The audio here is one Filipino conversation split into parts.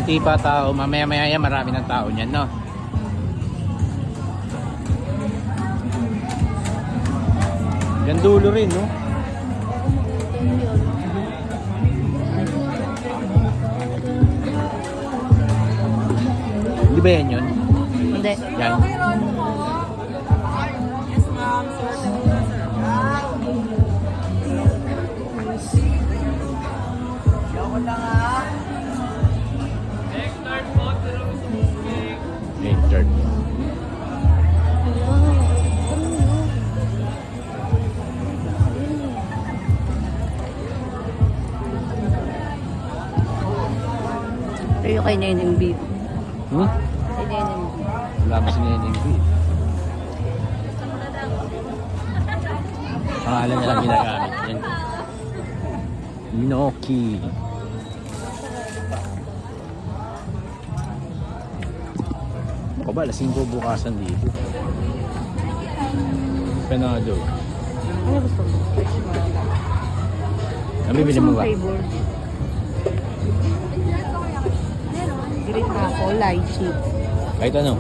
Konti pa tao. Mamaya-maya yan, marami ng tao niyan, no? Gandulo rin, no? Di ba yan yun? Hindi. Yan. Third. Pero kay Neneng B. Hmm? Kay Neneng B. Wala ba si Neneng B? Pangalan niya lang ginagamit. Yan. Inoki. Ako ba, lasing ko bukasan dito. Penado. Ano gusto mo? Nabibili mo ba? Flavor. Green apple, lychee. Kahit ano.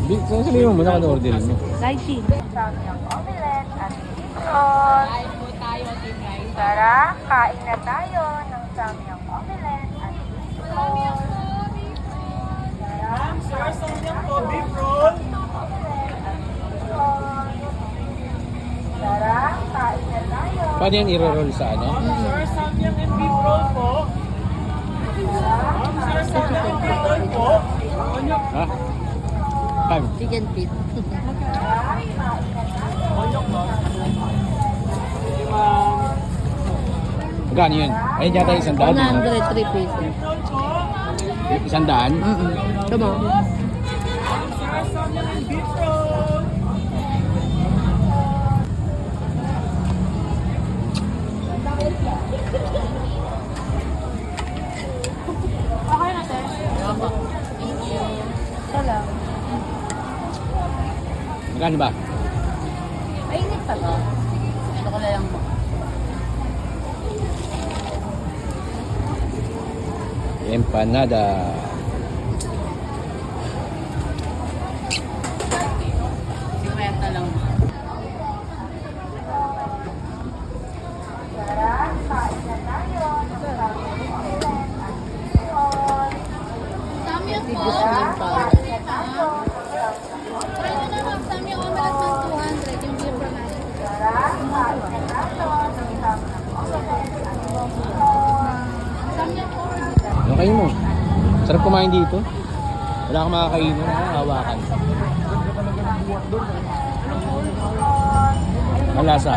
Sabihin mo muna kung order mo. Lychee. Samyang omelette at meatball. Kain po tayo, Team Rice. Tara, kain na tayo ng samyang omelette at meatball. Sir, samyang po, beef roll. Tara, kain na tayo. Paano yan i-roll sa ano? Sir, samyang and beef roll po. Sir, samyang and beef roll po. Ha? Pag? Chicken feet. Magkano yun? Ayun yata 100. 103 pesos. 100? Come on. Sir, samyang and beef roll. Magkano ba? Mainit pa to. Ito ko na lang mo. Empanada. Kwenta lang mo. Tara, kain na tayo ng samyang omelette at meatball. Tigos mo lang pa. Kain na tayo. Tara, kain na tayo ng samyang omelette at meatball. Ano kayo mo? Sarap kumain dito. Wala kang makakainin. Hawakan. Ang lasa.